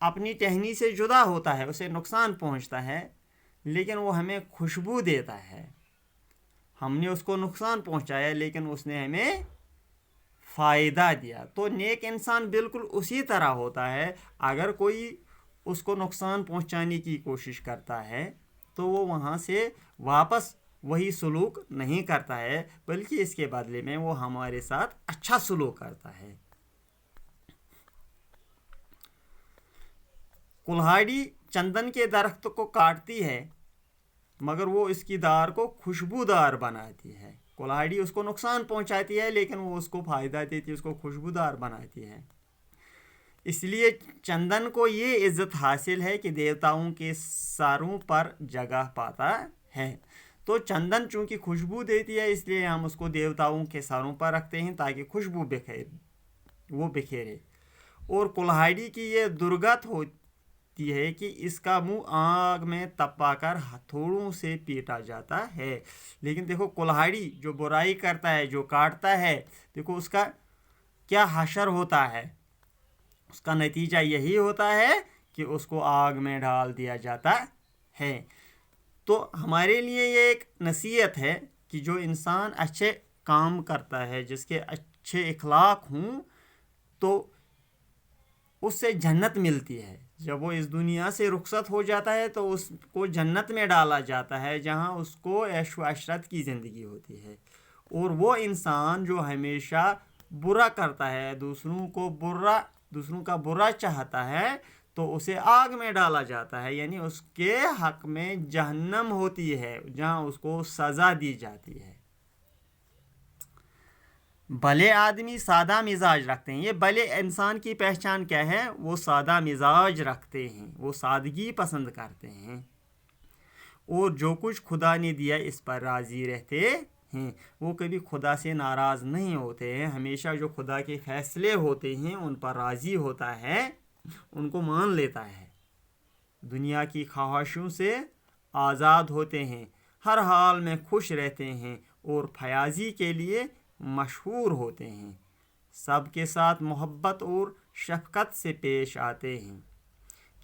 اپنی ٹہنی سے جدا ہوتا ہے، اسے نقصان پہنچتا ہے، لیکن وہ ہمیں خوشبو دیتا ہے. ہم نے اس کو نقصان پہنچایا لیکن اس نے ہمیں فائدہ دیا. تو نیک انسان بالکل اسی طرح ہوتا ہے. اگر کوئی اس کو نقصان پہنچانے کی کوشش کرتا ہے تو وہ وہاں سے واپس وہی سلوک نہیں کرتا ہے، بلکہ اس کے بدلے میں وہ ہمارے ساتھ اچھا سلوک کرتا ہے. کلہاڑی چندن کے درخت کو کاٹتی ہے مگر وہ اس کی دار کو خوشبودار بناتی ہے. کلہاڑی اس کو نقصان پہنچاتی ہے لیکن وہ اس کو فائدہ دیتی ہے، اس کو خوشبودار بناتی ہے. اس لیے چندن کو یہ عزت حاصل ہے کہ دیوتاؤں کے سروں پر جگہ پاتا ہے. تو چندن چونکہ خوشبو دیتی ہے اس لیے ہم اس کو دیوتاؤں کے سروں پر رکھتے ہیں تاکہ خوشبو بکھیرے. اور کلہاڑی کی یہ درگت ہوتی ہے کہ اس کا منہ آگ میں تپا کر ہتھوڑوں سے پیٹا جاتا ہے. لیکن دیکھو کلہاڑی جو برائی کرتا ہے، جو کاٹتا ہے، دیکھو اس کا کیا حشر ہوتا ہے. اس کا نتیجہ یہی ہوتا ہے کہ اس کو آگ میں ڈال دیا جاتا ہے. تو ہمارے لیے یہ ایک نصیحت ہے کہ جو انسان اچھے کام کرتا ہے، جس کے اچھے اخلاق ہوں، تو اس سے جنت ملتی ہے. جب وہ اس دنیا سے رخصت ہو جاتا ہے تو اس کو جنت میں ڈالا جاتا ہے جہاں اس کو عیش و عشرت کی زندگی ہوتی ہے. اور وہ انسان جو ہمیشہ برا کرتا ہے، دوسروں کا برا چاہتا ہے، تو اسے آگ میں ڈالا جاتا ہے. یعنی اس کے حق میں جہنم ہوتی ہے جہاں اس کو سزا دی جاتی ہے. بھلے آدمی سادہ مزاج رکھتے ہیں. یہ بھلے انسان کی پہچان کیا ہے؟ وہ سادہ مزاج رکھتے ہیں، وہ سادگی پسند کرتے ہیں، اور جو کچھ خدا نے دیا اس پر راضی رہتے ہیں. وہ کبھی خدا سے ناراض نہیں ہوتے ہیں، ہمیشہ جو خدا کے فیصلے ہوتے ہیں ان پر راضی ہوتا ہے، ان کو مان لیتا ہے. دنیا کی خواہشوں سے آزاد ہوتے ہیں، ہر حال میں خوش رہتے ہیں اور فیاضی کے لیے مشہور ہوتے ہیں. سب کے ساتھ محبت اور شفقت سے پیش آتے ہیں،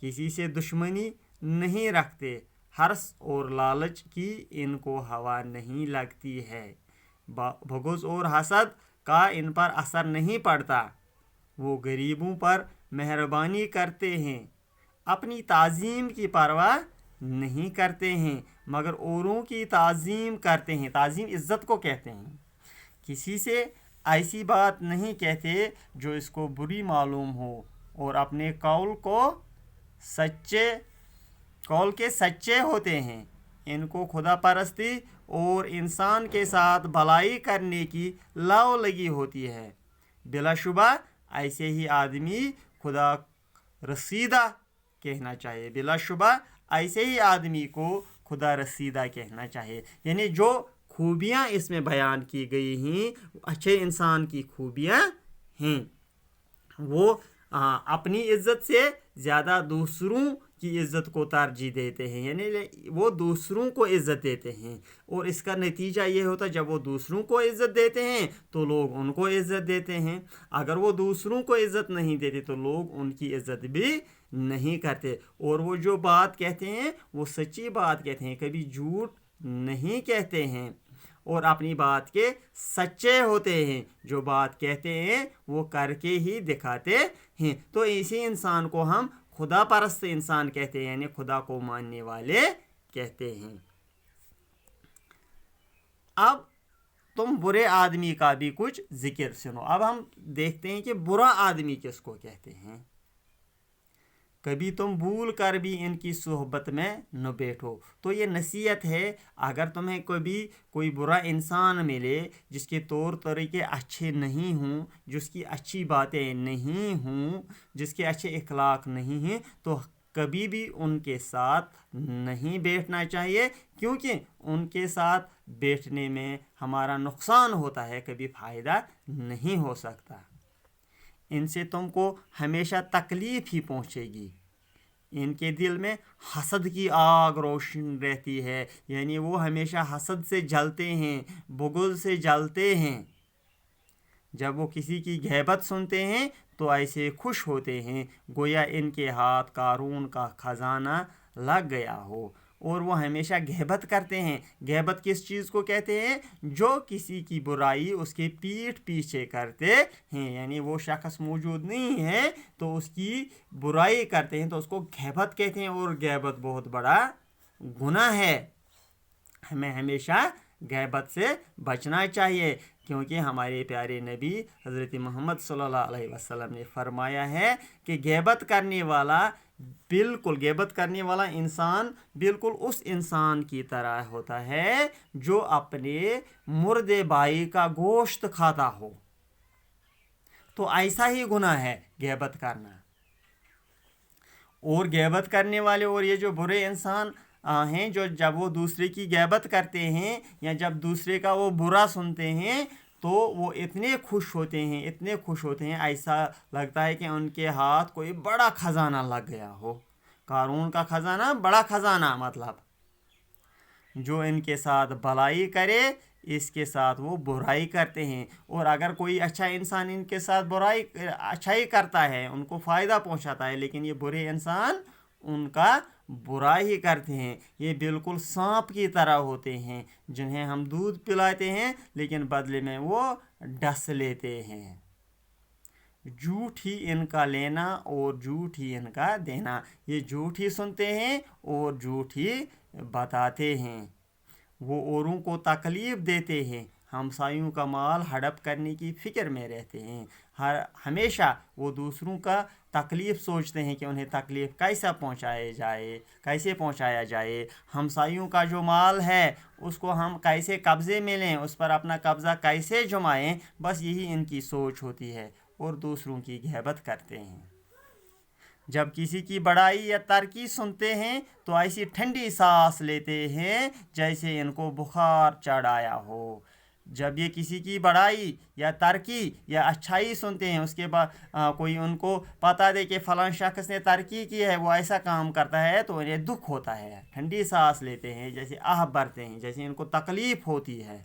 کسی سے دشمنی نہیں رکھتے. حرص اور لالچ کی ان کو ہوا نہیں لگتی ہے، بغض اور حسد کا ان پر اثر نہیں پڑتا. وہ غریبوں پر مہربانی کرتے ہیں، اپنی تعظیم کی پرواہ نہیں کرتے ہیں مگر اوروں کی تعظیم کرتے ہیں. تعظیم عزت کو کہتے ہیں. کسی سے ایسی بات نہیں کہتے جو اس کو بری معلوم ہو، اور اپنے قول کے سچے ہوتے ہیں. ان کو خدا پرستی اور انسان کے ساتھ بھلائی کرنے کی لو لگی ہوتی ہے. بلا شبہ ایسے ہی آدمی خدا رسیدہ کہنا چاہیے. بلا شبہ ایسے ہی آدمی کو خدا رسیدہ کہنا چاہیے. یعنی جو خوبیاں اس میں بیان کی گئی ہیں اچھے انسان کی خوبیاں ہیں. وہ اپنی عزت سے زیادہ دوسروں کی عزت کو ترجیح دیتے ہیں، یعنی وہ دوسروں کو عزت دیتے ہیں. اور اس کا نتیجہ یہ ہوتا ہے جب وہ دوسروں کو عزت دیتے ہیں تو لوگ ان کو عزت دیتے ہیں. اگر وہ دوسروں کو عزت نہیں دیتے تو لوگ ان کی عزت بھی نہیں کرتے. اور وہ جو بات کہتے ہیں وہ سچی بات کہتے ہیں، کبھی جھوٹ نہیں کہتے ہیں، اور اپنی بات کے سچے ہوتے ہیں. جو بات کہتے ہیں وہ کر کے ہی دکھاتے ہیں. تو اسی انسان کو ہم خدا پرست انسان کہتے ہیں، یعنی خدا کو ماننے والے کہتے ہیں. اب تم برے آدمی کا بھی کچھ ذکر سنو. اب ہم دیکھتے ہیں کہ برا آدمی کس کو کہتے ہیں. کبھی تم بھول کر بھی ان کی صحبت میں نہ بیٹھو. تو یہ نصیحت ہے، اگر تمہیں کبھی کوئی برا انسان ملے جس کے طور طریقے اچھے نہیں ہوں، جس کی اچھی باتیں نہیں ہوں، جس کے اچھے اخلاق نہیں ہیں، تو کبھی بھی ان کے ساتھ نہیں بیٹھنا چاہیے، کیونکہ ان کے ساتھ بیٹھنے میں ہمارا نقصان ہوتا ہے، کبھی فائدہ نہیں ہو سکتا. ان سے تم کو ہمیشہ تکلیف ہی پہنچے گی. ان کے دل میں حسد کی آگ روشن رہتی ہے، یعنی وہ ہمیشہ حسد سے جلتے ہیں، بغض سے جلتے ہیں. جب وہ کسی کی غیبت سنتے ہیں تو ایسے خوش ہوتے ہیں گویا ان کے ہاتھ قارون کا خزانہ لگ گیا ہو۔ اور وہ ہمیشہ غیبت کرتے ہیں۔ غیبت کس چیز کو کہتے ہیں؟ جو کسی کی برائی اس کے پیٹھ پیچھے کرتے ہیں، یعنی وہ شخص موجود نہیں ہے تو اس کی برائی کرتے ہیں تو اس کو غیبت کہتے ہیں، اور غیبت بہت بڑا گناہ ہے۔ ہمیں ہمیشہ غیبت سے بچنا چاہیے، کیونکہ ہمارے پیارے نبی حضرت محمد صلی اللہ علیہ وسلم نے فرمایا ہے کہ غیبت کرنے والا انسان بالکل اس انسان کی طرح ہوتا ہے جو اپنے مردے بھائی کا گوشت کھاتا ہو۔ تو ایسا ہی گناہ ہے غیبت کرنا۔ اور غیبت کرنے والے اور یہ جو برے انسان ہیں جو جب وہ دوسرے کی غیبت کرتے ہیں یا جب دوسرے کا وہ برا سنتے ہیں تو وہ اتنے خوش ہوتے ہیں ایسا لگتا ہے کہ ان کے ہاتھ کوئی بڑا خزانہ لگ گیا ہو۔ قارون کا خزانہ، بڑا خزانہ، مطلب جو ان کے ساتھ بھلائی کرے اس کے ساتھ وہ برائی کرتے ہیں، اور اگر کوئی اچھا انسان ان کے ساتھ اچھائی کرتا ہے، ان کو فائدہ پہنچاتا ہے، لیکن یہ برے انسان ان کا برائی ہی کرتے ہیں۔ یہ بالکل سانپ کی طرح ہوتے ہیں جنہیں ہم دودھ پلاتے ہیں لیکن بدلے میں وہ ڈس لیتے ہیں۔ جھوٹ ہی ان کا لینا اور جھوٹ ہی ان کا دینا، یہ جھوٹ ہی سنتے ہیں اور جھوٹ ہی بتاتے ہیں۔ وہ اوروں کو تکلیف دیتے ہیں، ہمسایوں کا مال ہڑپ کرنے کی فکر میں رہتے ہیں۔ ہمیشہ وہ دوسروں کا تکلیف سوچتے ہیں کہ انہیں تکلیف کیسے پہنچایا جائے، ہمسایوں کا جو مال ہے اس کو ہم کیسے قبضے میں لیں، اس پر اپنا قبضہ کیسے جمائیں، بس یہی ان کی سوچ ہوتی ہے، اور دوسروں کی غیبت کرتے ہیں۔ جب کسی کی بڑائی یا ترقی سنتے ہیں تو ایسی ٹھنڈی سانس لیتے ہیں جیسے ان کو بخار چڑھ آیا ہو۔ جب یہ کسی کی بڑائی یا ترقی یا اچھائی سنتے ہیں، اس کے بعد کوئی ان کو پتہ دے کہ فلاں شخص نے ترقی کی ہے، وہ ایسا کام کرتا ہے، تو انہیں دکھ ہوتا ہے، ٹھنڈی سانس لیتے ہیں، جیسے آہ بھرتے ہیں، جیسے ان کو تکلیف ہوتی ہے۔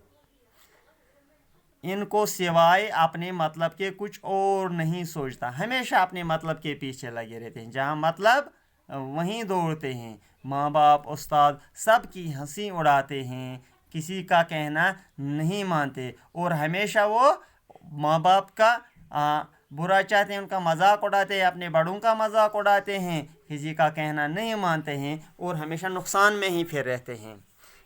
ان کو سوائے اپنے مطلب کے کچھ اور نہیں سوچتا، ہمیشہ اپنے مطلب کے پیچھے لگے رہتے ہیں، جہاں مطلب وہیں دوڑتے ہیں۔ ماں باپ، استاد سب کی ہنسی اڑاتے ہیں، کسی کا کہنا نہیں مانتے، اور ہمیشہ وہ ماں باپ کا برا چاہتے ہیں، ان کا مذاق اڑاتے ہیں، اپنے بڑوں کا مذاق اڑاتے ہیں، کسی کا کہنا نہیں مانتے ہیں، اور ہمیشہ نقصان میں ہی پھر رہتے ہیں۔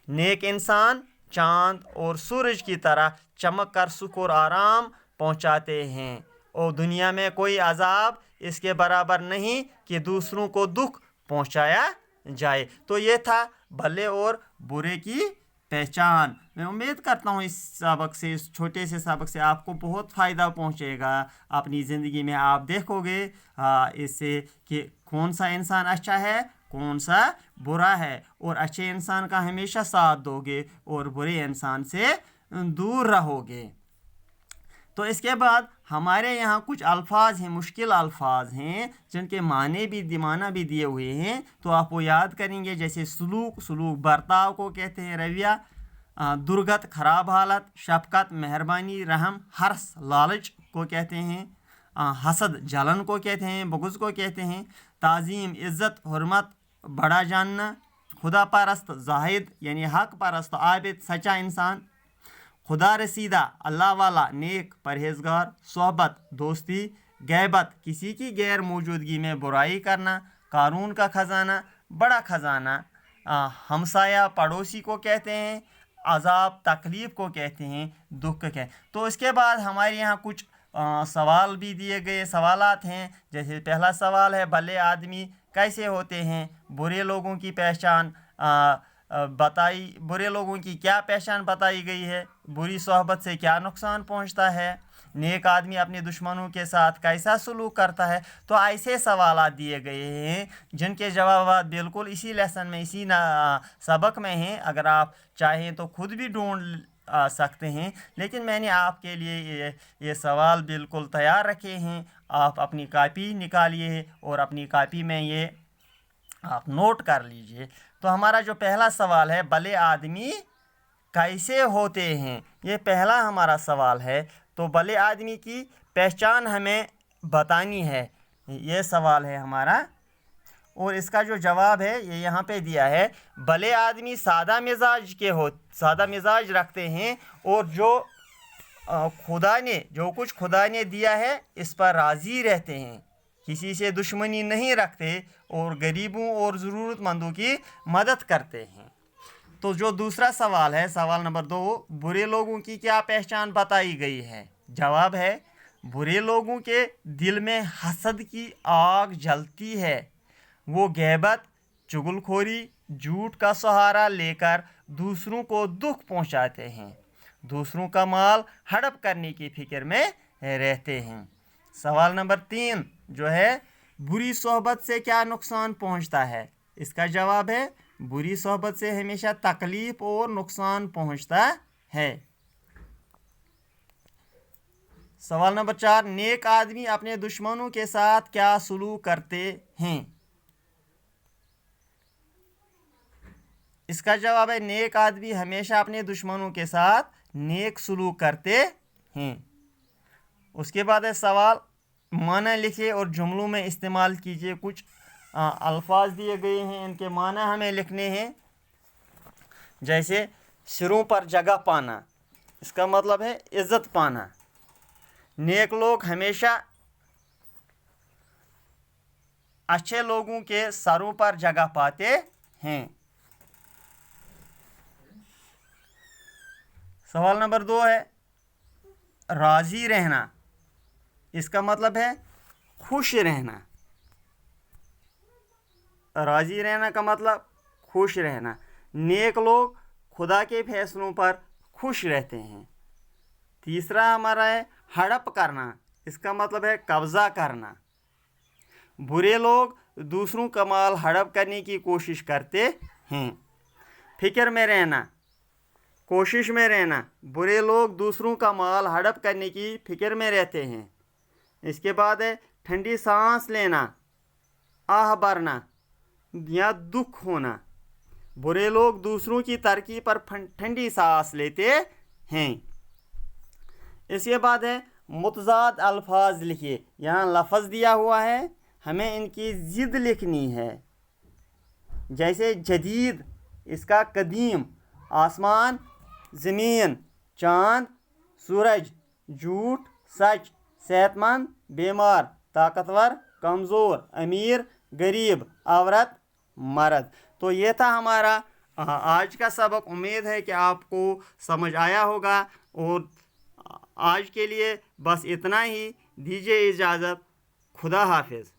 نیک انسان چاند اور سورج کی طرح چمک کر سکھ اور آرام پہنچاتے ہیں، اور دنیا میں کوئی عذاب اس کے برابر نہیں کہ دوسروں کو دکھ پہنچایا جائے۔ تو یہ تھا بھلے اور برے کی پہچان۔ میں امید کرتا ہوں اس چھوٹے سے سبق سے آپ کو بہت فائدہ پہنچے گا۔ اپنی زندگی میں آپ دیکھو گے اس سے کہ کون سا انسان اچھا ہے، کون سا برا ہے، اور اچھے انسان کا ہمیشہ ساتھ دو گے اور برے انسان سے دور رہو گے۔ تو اس کے بعد ہمارے یہاں کچھ الفاظ ہیں، مشکل الفاظ ہیں جن کے معنی بھی دیے ہوئے ہیں، تو آپ وہ یاد کریں گے، جیسے سلوک برتاؤ کو کہتے ہیں، رویہ، درگت خراب حالت، شفقت مہربانی رحم، حرص لالچ کو کہتے ہیں، حسد جلن کو کہتے ہیں، بغض کو کہتے ہیں، تعظیم عزت حرمت بڑا جاننا، خدا پرست زاہد یعنی حق پرست عابد سچا انسان، خدا رسیدہ اللہ والا نیک پرہیزگار، صحبت دوستی، غیبت کسی کی غیر موجودگی میں برائی کرنا، قارون کا خزانہ بڑا خزانہ، ہمسایہ پڑوسی کو کہتے ہیں، عذاب تکلیف کو کہتے ہیں، دکھ تو اس کے بعد ہمارے یہاں کچھ سوال بھی دیے گئے، سوالات ہیں، جیسے پہلا سوال ہے بھلے آدمی کیسے ہوتے ہیں، برے لوگوں کی پہچان برے لوگوں کی کیا پہچان بتائی گئی ہے، بری صحبت سے کیا نقصان پہنچتا ہے، نیک آدمی اپنے دشمنوں کے ساتھ کیسا سلوک کرتا ہے۔ تو ایسے سوالات دیے گئے ہیں جن کے جوابات بالکل اسی لیسن میں، اسی سبق میں ہیں، اگر آپ چاہیں تو خود بھی ڈھونڈ سکتے ہیں، لیکن میں نے آپ کے لیے یہ سوال بالکل تیار رکھے ہیں، آپ اپنی کاپی نکالیے اور اپنی کاپی میں یہ آپ نوٹ کر لیجئے۔ تو ہمارا جو پہلا سوال ہے بھلے آدمی کیسے ہوتے ہیں، یہ پہلا ہمارا سوال ہے۔ تو بھلے آدمی کی پہچان ہمیں بتانی ہے؟ یہ سوال ہے ہمارا، اور اس کا جو جواب ہے یہ یہاں پہ دیا ہے، بھلے آدمی سادہ مزاج رکھتے ہیں اور جو کچھ خدا نے دیا ہے اس پر راضی رہتے ہیں، کسی سے دشمنی نہیں رکھتے اور غریبوں اور ضرورت مندوں کی مدد کرتے ہیں۔ تو جو دوسرا سوال ہے، سوال نمبر 2، برے لوگوں کی کیا پہچان بتائی گئی ہے؟ جواب ہے، برے لوگوں کے دل میں حسد کی آگ جلتی ہے، وہ غیبت، چغل خوری، جھوٹ کا سہارا لے کر دوسروں کو دکھ پہنچاتے ہیں، دوسروں کا مال ہڑپ کرنے کی فکر میں رہتے ہیں۔ سوال نمبر 3 جو ہے، بری صحبت سے کیا نقصان پہنچتا ہے؟ اس کا جواب ہے، بری صحبت سے ہمیشہ تکلیف اور نقصان پہنچتا ہے۔ سوال نمبر 4، نیک آدمی اپنے دشمنوں کے ساتھ کیا سلوک کرتے ہیں؟ اس کا جواب ہے، نیک آدمی ہمیشہ اپنے دشمنوں کے ساتھ نیک سلوک کرتے ہیں۔ اس کے بعد ہے سوال، معنی لکھے اور جملوں میں استعمال کیجیے۔ کچھ الفاظ دیے گئے ہیں، ان کے معنی ہمیں لکھنے ہیں۔ جیسے سروں پر جگہ پانا، اس کا مطلب ہے عزت پانا۔ نیک لوگ ہمیشہ اچھے لوگوں کے سروں پر جگہ پاتے ہیں۔ سوال نمبر 2 ہے، راضی رہنا، اس کا مطلب ہے خوش رہنا۔ راضی رہنا کا مطلب خوش رہنا۔ نیک لوگ خدا کے فیصلوں پر خوش رہتے ہیں۔ تیسرا ہمارا ہے ہڑپ کرنا، اس کا مطلب ہے قبضہ کرنا۔ برے لوگ دوسروں کا مال ہڑپ کرنے کی کوشش کرتے ہیں۔ فکر میں رہنا، کوشش میں رہنا، برے لوگ دوسروں کا مال ہڑپ کرنے کی فکر میں رہتے ہیں۔ اس کے بعد ہے ٹھنڈی سانس لینا، آہ بھرنا یا دکھ ہونا۔ برے لوگ دوسروں کی ترقی پر ٹھنڈی سانس لیتے ہیں۔ اس کے بعد ہے متضاد الفاظ لکھیے۔ یہاں لفظ دیا ہوا ہے، ہمیں ان کی ضد لکھنی ہے۔ جیسے جدید، اس کا قدیم، آسمان، زمین، چاند، سورج، جھوٹ، سچ، صحت مند، بیمار، طاقتور، کمزور، امیر، غریب، عورت، مرد۔ تو یہ تھا ہمارا آج کا سبق۔ امید ہے کہ آپ کو سمجھ آیا ہوگا، اور آج کے لیے بس اتنا ہی۔ دیجیے اجازت، خدا حافظ۔